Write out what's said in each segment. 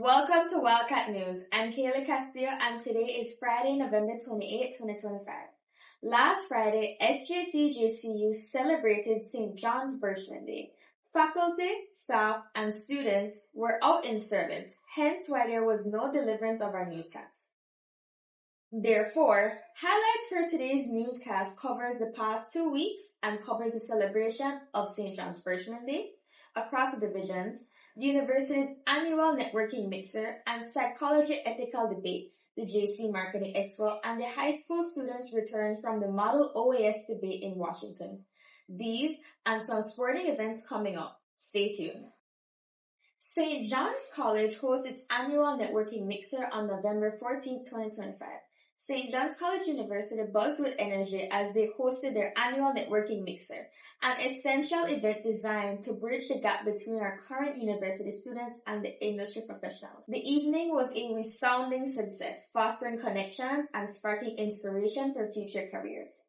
Welcome to Wildcat News. I'm Kayla Castillo and today is Friday, November 28, 2025. Last Friday, SJC-JCU celebrated St. John's Birchman Day. Faculty, staff, and students were out in service, hence why there was no deliverance of our newscast. Therefore, highlights for today's newscast covers the past 2 weeks and covers the celebration of St. John's Birchman Day across the divisions, the university's annual networking mixer and psychology ethical debate, the JC Marketing Expo, and the high school students returned from the Model OAS debate in Washington. These and some sporting events coming up. Stay tuned. St. John's College hosts its annual networking mixer on November 14, 2025. St. John's College University buzzed with energy as they hosted their annual networking mixer, an essential event designed to bridge the gap between our current university students and the industry professionals. The evening was a resounding success, fostering connections and sparking inspiration for future careers.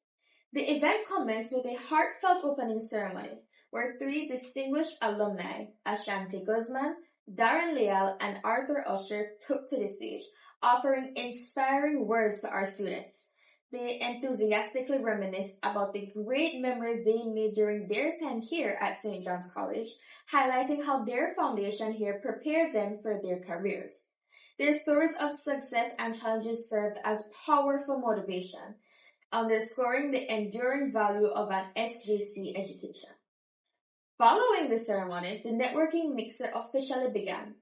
The event commenced with a heartfelt opening ceremony, where 3 distinguished alumni, Ashanti Guzman, Darren Leal, and Arthur Usher, took to the stage, offering inspiring words to our students. They enthusiastically reminisced about the great memories they made during their time here at St. John's College, highlighting how their foundation here prepared them for their careers. Their stories of success and challenges served as powerful motivation, underscoring the enduring value of an SJC education. Following the ceremony, the networking mixer officially began.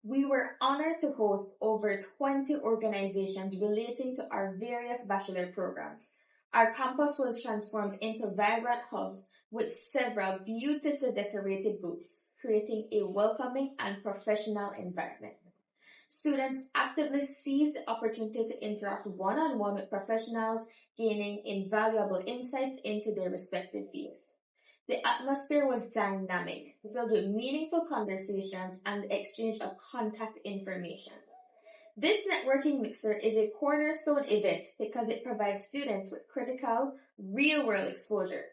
We were honored to host over 20 organizations relating to our various bachelor programs. Our campus was transformed into vibrant hubs with several beautifully decorated booths, creating a welcoming and professional environment. Students actively seized the opportunity to interact one-on-one with professionals, gaining invaluable insights into their respective fields. The atmosphere was dynamic, filled with meaningful conversations and the exchange of contact information. This networking mixer is a cornerstone event because it provides students with critical, real-world exposure.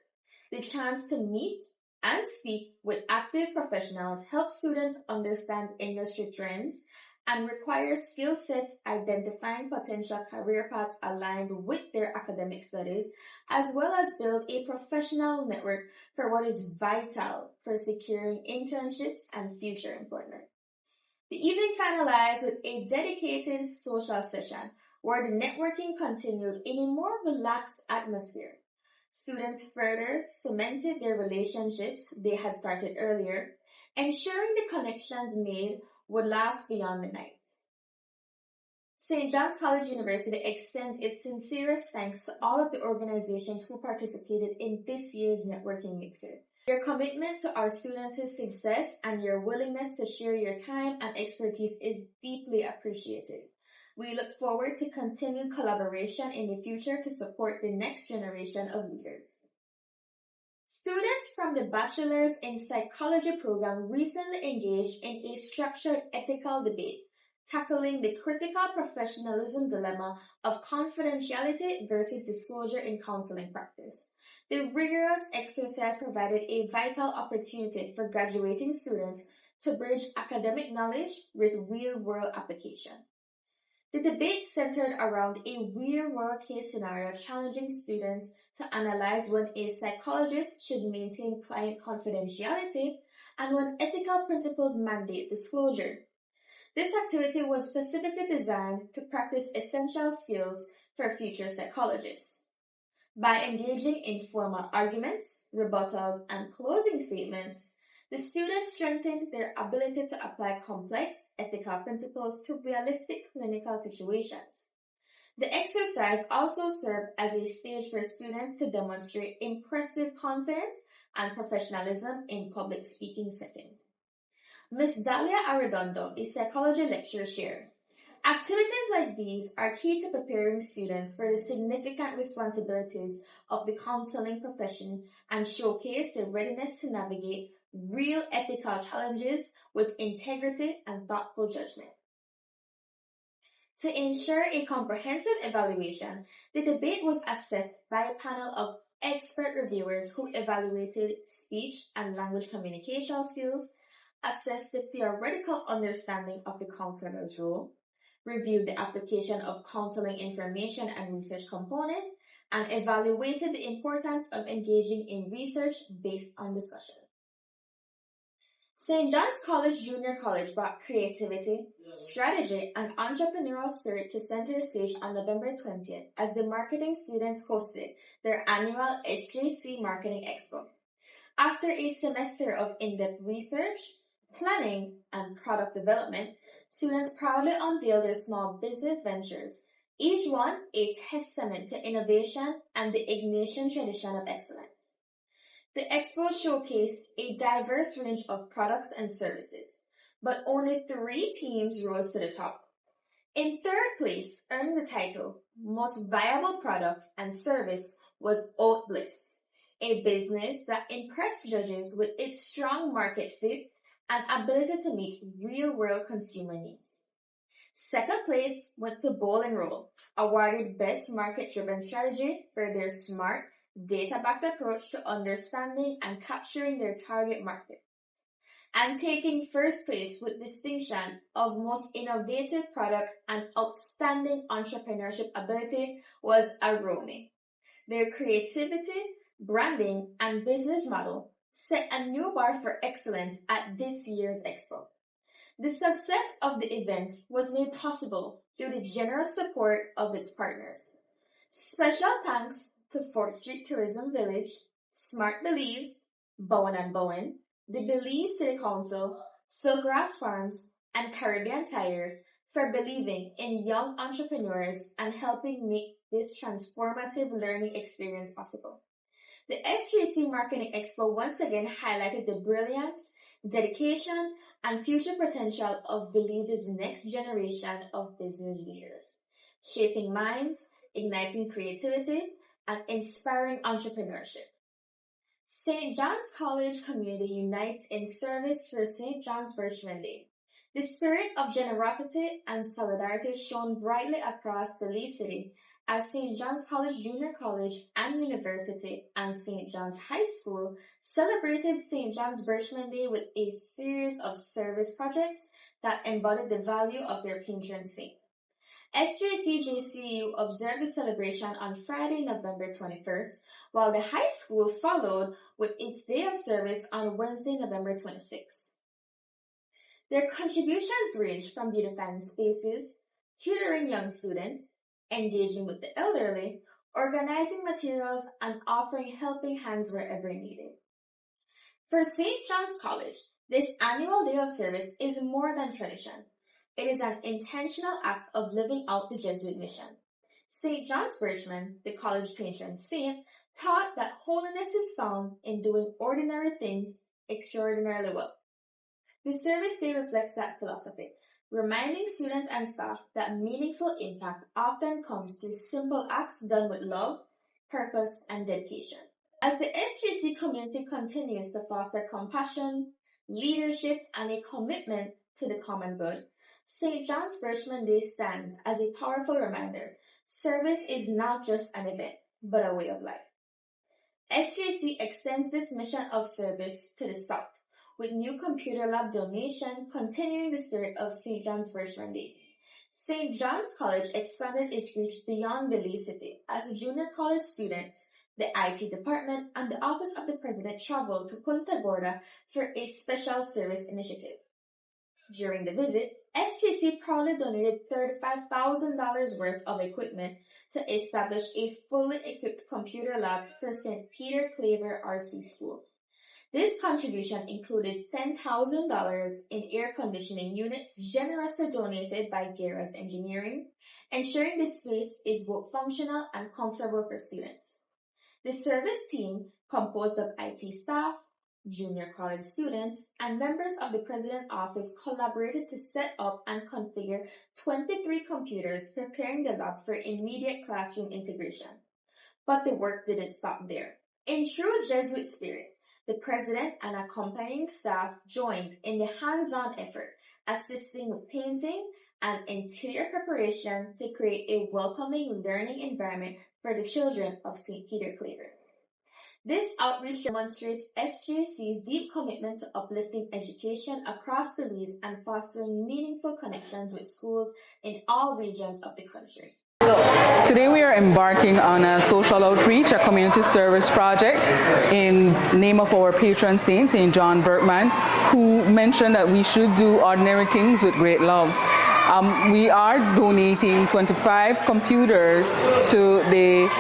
The chance to meet and speak with active professionals helps students understand industry trends and requires skill sets identifying potential career paths aligned with their academic studies, as well as build a professional network for what is vital for securing internships and future employment. The evening finalized with a dedicated social session where the networking continued in a more relaxed atmosphere. Students further cemented their relationships they had started earlier, ensuring the connections made would last beyond the night. St. John's College University extends its sincerest thanks to all of the organizations who participated in this year's networking mixer. Your commitment to our students' success and your willingness to share your time and expertise is deeply appreciated. We look forward to continued collaboration in the future to support the next generation of leaders. Students from the Bachelor's in Psychology program recently engaged in a structured ethical debate, tackling the critical professionalism dilemma of confidentiality versus disclosure in counseling practice. The rigorous exercise provided a vital opportunity for graduating students to bridge academic knowledge with real-world application. The debate centered around a real-world case scenario challenging students to analyze when a psychologist should maintain client confidentiality and when ethical principles mandate disclosure. This activity was specifically designed to practice essential skills for future psychologists. By engaging in formal arguments, rebuttals, and closing statements, the students strengthened their ability to apply complex ethical principles to realistic clinical situations. The exercise also served as a stage for students to demonstrate impressive confidence and professionalism in public speaking settings. Ms. Dalia Arredondo, a psychology lecturer, shared, "Activities like these are key to preparing students for the significant responsibilities of the counseling profession and showcase their readiness to navigate real ethical challenges with integrity and thoughtful judgment." To ensure a comprehensive evaluation, the debate was assessed by a panel of expert reviewers who evaluated speech and language communication skills, assess the theoretical understanding of the counselor's role, review the application of counseling information and research component, and evaluated the importance of engaging in research based on discussion. St. John's College Junior College brought creativity, strategy, and entrepreneurial spirit to center stage on November 20th as the marketing students hosted their annual SJC Marketing Expo. After a semester of in-depth research, planning, and product development, students proudly unveiled their small business ventures, each one a testament to innovation and the Ignatian tradition of excellence. The expo showcased a diverse range of products and services, but only 3 teams rose to the top. In third place, earning the title, Most Viable Product and Service, was Oat Bliss, a business that impressed judges with its strong market fit and ability to meet real-world consumer needs. Second place went to Bowl and Roll, awarded Best Market-Driven Strategy for their smart, data-backed approach to understanding and capturing their target market. And taking first place with distinction of Most Innovative Product and Outstanding Entrepreneurship Ability was Arome. Their creativity, branding, and business model set a new bar for excellence at this year's expo. The success of the event was made possible through the generous support of its partners. Special thanks to 4th Street Tourism Village, Smart Belize, Bowen & Bowen, the Belize City Council, Silkgrass Farms, and Caribbean Tires for believing in young entrepreneurs and helping make this transformative learning experience possible. The SJC Marketing Expo once again highlighted the brilliance, dedication, and future potential of Belize's next generation of business leaders, shaping minds, igniting creativity, and inspiring entrepreneurship. St. John's College community unites in service for St. John's Birchman Day. The spirit of generosity and solidarity shone brightly across Belize City as St. John's College Junior College and University and St. John's High School celebrated St. John's Birchman Day with a series of service projects that embodied the value of their patron saint. SJCJCU observed the celebration on Friday, November 21st, while the high school followed with its day of service on Wednesday, November 26th. Their contributions range from beautifying spaces, tutoring young students, engaging with the elderly, organizing materials, and offering helping hands wherever needed. For St. John's College, this annual day of service is more than tradition. It is an intentional act of living out the Jesuit mission. St. John's Birchman, the college patron saint, taught that holiness is found in doing ordinary things extraordinarily well. The service day reflects that philosophy, reminding students and staff that meaningful impact often comes through simple acts done with love, purpose, and dedication. As the SJC community continues to foster compassion, leadership, and a commitment to the common good, St. John's Birchman Day stands as a powerful reminder. Service is not just an event, but a way of life. SJC extends this mission of service to the South, with new computer lab donation continuing the spirit of St. John's Birchman Day. St. John's College expanded its reach beyond Belize City as the junior college students, the IT department, and the Office of the President traveled to Punta Gorda for a special service initiative. During the visit, SJC proudly donated $35,000 worth of equipment to establish a fully equipped computer lab for St. Peter Claver RC School. This contribution included $10,000 in air conditioning units generously donated by Guerra's Engineering, ensuring the space is both functional and comfortable for students. The service team, composed of IT staff, junior college students, and members of the President's office collaborated to set up and configure 23 computers, preparing the lab for immediate classroom integration. But the work didn't stop there. In true Jesuit spirit, the President and accompanying staff joined in the hands-on effort, assisting with painting and interior preparation to create a welcoming learning environment for the children of St. Peter Claver. This outreach demonstrates SJC's deep commitment to uplifting education across Belize and fostering meaningful connections with schools in all regions of the country. Today we are embarking on a social outreach, a community service project in name of our patron saint, St. John Berkman, who mentioned that we should do ordinary things with great love. We are donating 25 computers to the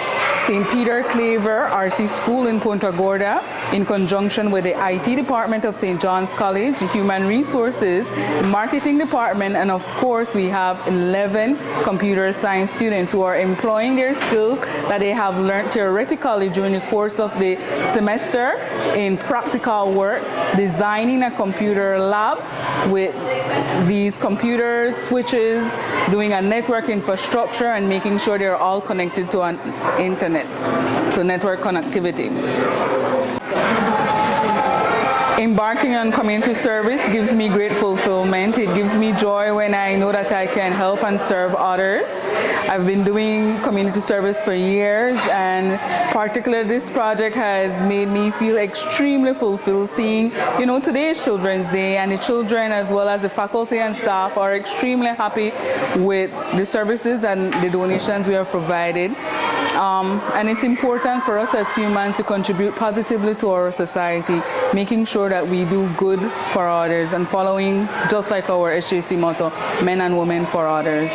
St. Peter Claver RC School in Punta Gorda in conjunction with the IT department of St. John's College, the Human Resources, Marketing Department, and of course we have 11 computer science students who are employing their skills that they have learned theoretically during the course of the semester in practical work, designing a computer lab with these computers, switches, doing a network infrastructure, and making sure they're all connected to an internet, to network connectivity. Embarking on community service gives me great fulfillment. It gives me joy when I know that I can help and serve others. I've been doing community service for years, and particularly this project has made me feel extremely fulfilled seeing, today is Children's Day, and the children as well as the faculty and staff are extremely happy with the services and the donations we have provided. And it's important for us as humans to contribute positively to our society, making sure that we do good for others and following, just like our SJC motto, men and women for others.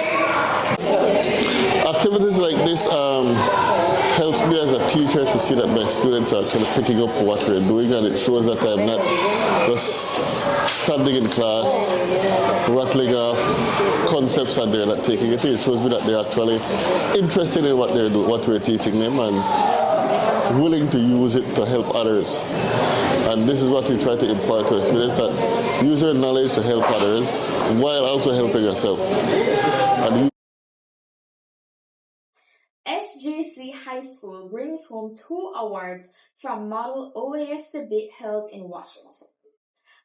Activities like this helps me as a teacher to see that my students are actually picking up what we're doing, and it shows that I'm not just standing in class, rattling off concepts and they're not taking it in. It shows me that they're actually interested in what they're doing, what we're teaching them, and willing to use it to help others. And this is what we try to impart to our students, that use your knowledge to help others while also helping yourself. SJC High School brings home 2 awards from Model OAS debate held in Washington.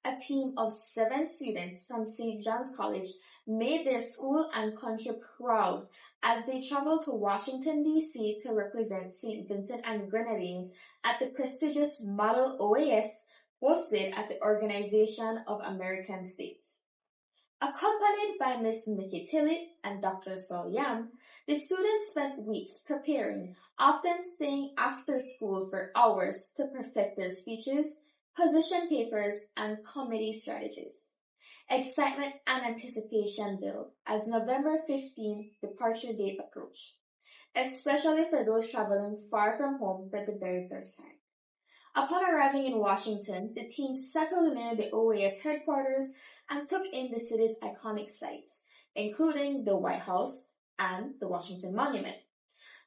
A team of 7 students from St. John's College made their school and country proud as they traveled to Washington, D.C. to represent St. Vincent and Grenadines at the prestigious Model OAS hosted at the Organization of American States. Accompanied by Ms. Nikki Tillett and Dr. Sol Yam, the students spent weeks preparing, often staying after school for hours to perfect their speeches, position papers, and committee strategies. Excitement and anticipation built as November 15th departure date approached, especially for those traveling far from home for the very first time. Upon arriving in Washington, the team settled near the OAS headquarters and took in the city's iconic sites, including the White House and the Washington Monument.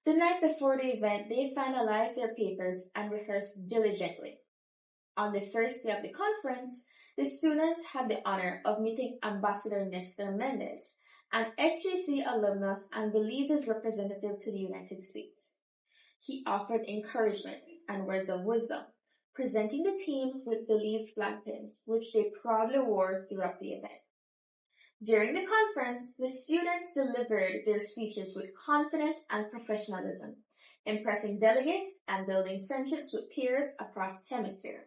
The night before the event, they finalized their papers and rehearsed diligently. On the first day of the conference, the students had the honor of meeting Ambassador Nestor Mendez, an SJC alumnus and Belize's representative to the United States. He offered encouragement and words of wisdom, presenting the team with Belize flag pins, which they proudly wore throughout the event. During the conference, the students delivered their speeches with confidence and professionalism, impressing delegates and building friendships with peers across the hemisphere.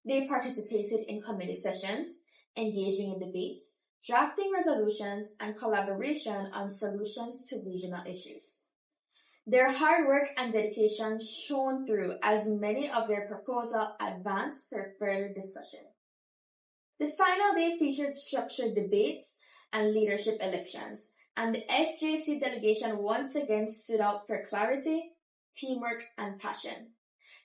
They participated in committee sessions, engaging in debates, drafting resolutions, and collaboration on solutions to regional issues. Their hard work and dedication shone through as many of their proposals advanced for further discussion. The final day featured structured debates and leadership elections, and the SJC delegation once again stood out for clarity, teamwork, and passion.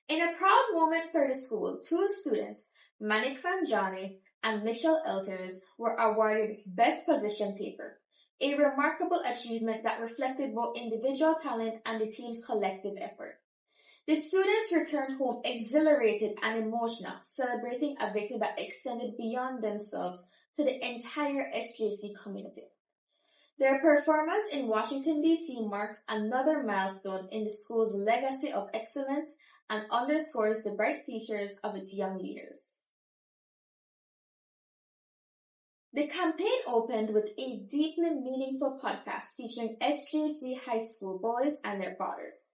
In a proud moment for the school, 2 students, Manik Ranjani and Michelle Elters, were awarded Best Position Paper, a remarkable achievement that reflected both individual talent and the team's collective effort. The students returned home exhilarated and emotional, celebrating a victory that extended beyond themselves to the entire SJC community. Their performance in Washington, D.C. marks another milestone in the school's legacy of excellence and underscores the bright futures of its young leaders. The campaign opened with a deeply meaningful podcast featuring SJC high school boys and their fathers.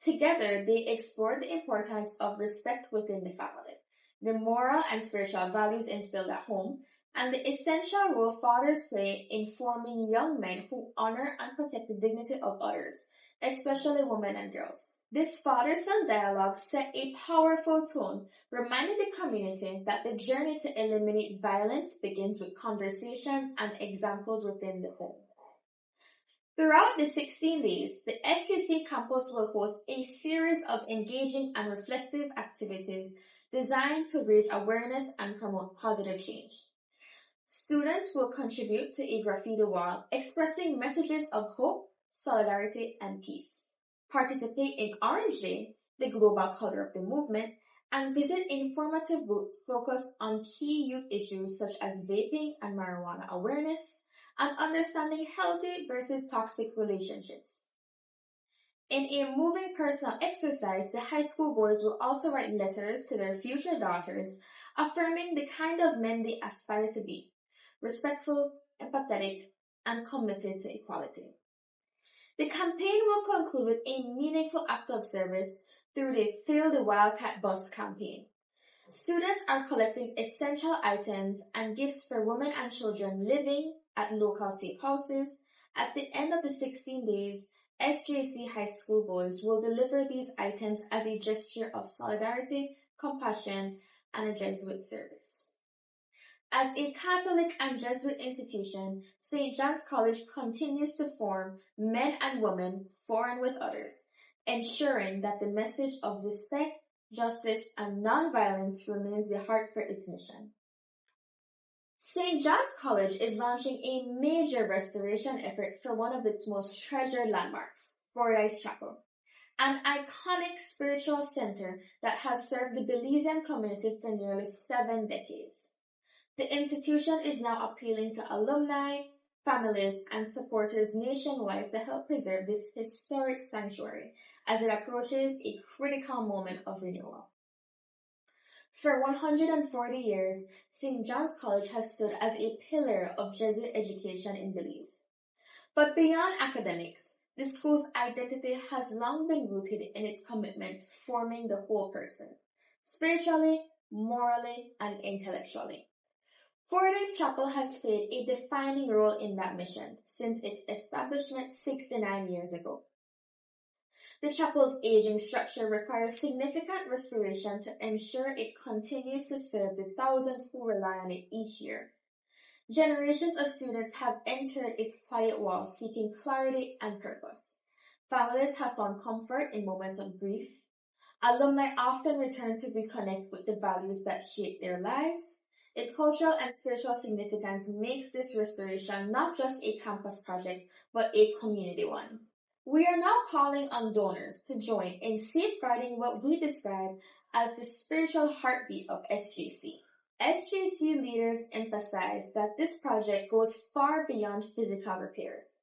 Together, they explore the importance of respect within the family, the moral and spiritual values instilled at home, and the essential role fathers play in forming young men who honor and protect the dignity of others, especially women and girls. This father-son dialogue set a powerful tone, reminding the community that the journey to eliminate violence begins with conversations and examples within the home. Throughout the 16 days, the SJC campus will host a series of engaging and reflective activities designed to raise awareness and promote positive change. Students will contribute to a graffiti wall expressing messages of hope, solidarity, and peace. Participate in Orange Day, the global color of the movement, and visit informative booths focused on key youth issues such as vaping and marijuana awareness, and understanding healthy versus toxic relationships. In a moving personal exercise, the high school boys will also write letters to their future daughters, affirming the kind of men they aspire to be: respectful, empathetic, and committed to equality. The campaign will conclude with a meaningful act of service through the Fill the Wildcat Bus campaign. Students are collecting essential items and gifts for women and children living at local safe houses. At the end of the 16 days, SJC high school boys will deliver these items as a gesture of solidarity, compassion, and a Jesuit service. As a Catholic and Jesuit institution, St. John's College continues to form men and women for and with others, ensuring that the message of respect, justice, and nonviolence remains the heart for its mission. St. John's College is launching a major restoration effort for one of its most treasured landmarks, Fordyce Chapel, an iconic spiritual center that has served the Belizean community for nearly 7 decades. The institution is now appealing to alumni, families, and supporters nationwide to help preserve this historic sanctuary as it approaches a critical moment of renewal. For 140 years, St. John's College has stood as a pillar of Jesuit education in Belize. But beyond academics, the school's identity has long been rooted in its commitment to forming the whole person, spiritually, morally, and intellectually. Fordyce Chapel has played a defining role in that mission since its establishment 69 years ago. The chapel's aging structure requires significant restoration to ensure it continues to serve the thousands who rely on it each year. Generations of students have entered its quiet walls seeking clarity and purpose. Families have found comfort in moments of grief. Alumni often return to reconnect with the values that shape their lives. Its cultural and spiritual significance makes this restoration not just a campus project, but a community one. We are now calling on donors to join in safeguarding what we describe as the spiritual heartbeat of SJC. SJC leaders emphasize that this project goes far beyond physical repairs.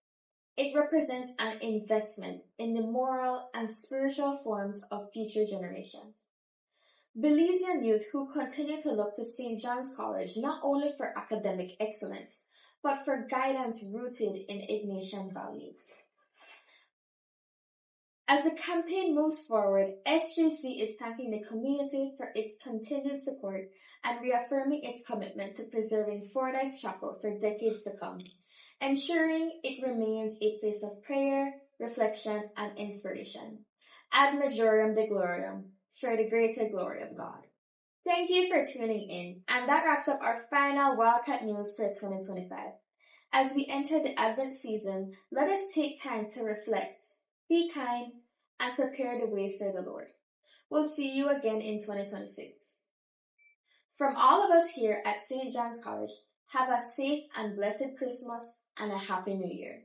It represents an investment in the moral and spiritual forms of future generations. Belizean youth who continue to look to St. John's College not only for academic excellence, but for guidance rooted in Ignatian values. As the campaign moves forward, SJC is thanking the community for its continued support and reaffirming its commitment to preserving Fordyce Chapel for decades to come, ensuring it remains a place of prayer, reflection, and inspiration. Ad majorem de gloriam, for the greater glory of God. Thank you for tuning in, and that wraps up our final Wildcat News for 2025. As we enter the Advent season, let us take time to reflect, be kind, and prepare the way for the Lord. We'll see you again in 2026. From all of us here at St. John's College, have a safe and blessed Christmas and a Happy New Year.